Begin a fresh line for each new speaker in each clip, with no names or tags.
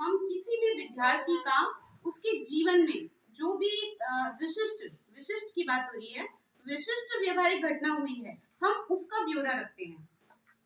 हम किसी भी विद्यार्थी का उसके जीवन में जो भी विशिष्ट की बात हो रही है, विशिष्ट व्यवहारिक घटना हुई है, हम उसका ब्यौरा रखते हैं।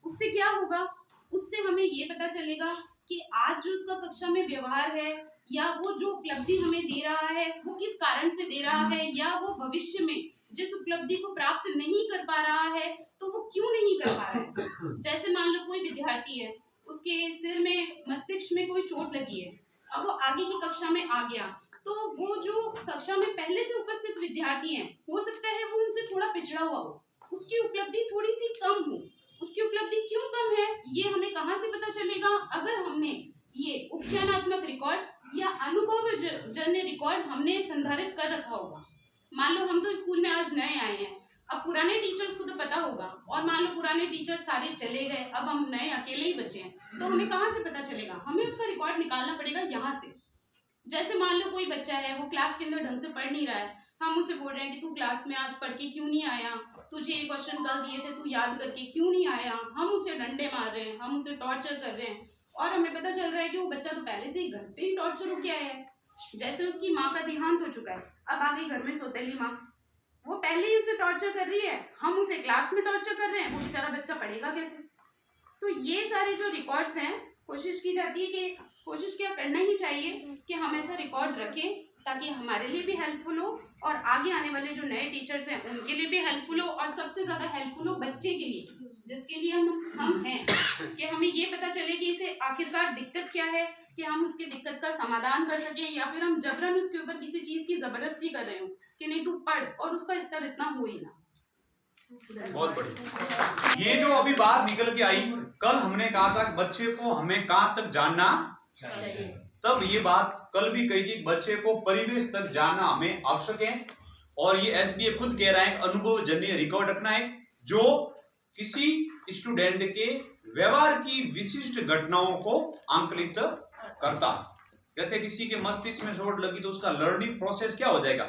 उससे क्या होगा? उससे हमें ये पता चलेगा कि आज जो उसका कक्षा में व्यवहार है या वो जो उपलब्धि हमें दे रहा है वो किस कारण से दे रहा है, या वो भविष्य में जिस उपलब्धि को प्राप्त नहीं कर पा रहा है तो वो क्यों नहीं कर पा रहा है। जैसे मान लो कोई विद्यार्थी है, उसके सिर में मस्तिष्क में कोई चोट लगी है, अब वो आगे की कक्षा में आ गया, तो वो जो कक्षा में पहले से उपस्थित विद्यार्थी हैं, हो सकता है वो उनसे थोड़ा पिछड़ा हुआ हो, उसकी उपलब्धि थोड़ी सी कम हो। उसकी उपलब्धि क्यों कम है ये हमें कहाँ से पता चलेगा? अगर हमने ये उपज्ञानात्मक रिकॉर्ड या अनुभव जन्य रिकॉर्ड हमने संधारित कर रखा होगा। मान लो हम तो स्कूल में आज नए आए हैं, अब पुराने टीचर्स को तो पता होगा, और मान लो पुराने टीचर्स सारे चले गए, अब हम नए अकेले ही बचे हैं, तो हमें कहाँ से पता चलेगा? हमें उसका रिकॉर्ड निकालना पड़ेगा यहाँ से। जैसे मान लो कोई बच्चा है, वो क्लास के अंदर ढंग से पढ़ नहीं रहा है, हम उसे बोल रहे हैं कि तू क्लास में आज पढ़ के क्यों नहीं आया, तुझे ये क्वेश्चन कल दिए थे तू याद करके क्यों नहीं आया, हम उसे डंडे मार रहे हैं, हम उसे टॉर्चर कर रहे हैं, और हमें पता चल रहा है कि वो बच्चा तो पहले से ही घर पे ही टॉर्चर हो गया है। जैसे उसकी माँ का देहांत हो चुका है, अब आ गई घर में सौतेली माँ, वो पहले ही उसे टॉर्चर कर रही है, हम उसे क्लास में टॉर्चर कर रहे हैं, वो बेचारा बच्चा पढ़ेगा कैसे? तो ये सारे जो रिकॉर्ड्स हैं, कोशिश की जाती है कि कोशिश क्या करना ही चाहिए कि हम ऐसा रिकॉर्ड रखें ताकि हमारे लिए भी हेल्पफुल हो और आगे आने वाले जो नए टीचर्स हैं उनके लिए भी हेल्पफुल हो, और सबसे ज्यादा हेल्पफुल हो बच्चे के लिए, जिसके लिए हम हैं, कि हमें ये पता चले कि इसे आखिरकार दिक्कत क्या है, कि हम उसकी दिक्कत का समाधान कर सकें, या फिर हम जबरन उसके ऊपर किसी चीज की जबरदस्ती कर रहे हो कि नहीं तू पढ़, और उसका स्तर इतना हो ही ना।
बहुत बढ़िया। ये जो अभी बात निकल के आई, कल हमने कहा था कि बच्चे को हमें कहाँ तक जानना चाहिए, तब ये बात कल भी कही थी, बच्चे को परिवेश तक जानना हमें आवश्यक है, और ये एसडीए खुद कह रहा है अनुभव जन्य रिकॉर्ड रखना है जो किसी स्टूडेंट के व्यवहार की विशिष्ट घटनाओं को आंकलित करता है। जैसे किसी के मस्तिष्क में चोट लगी तो उसका लर्निंग प्रोसेस क्या हो जाएगा,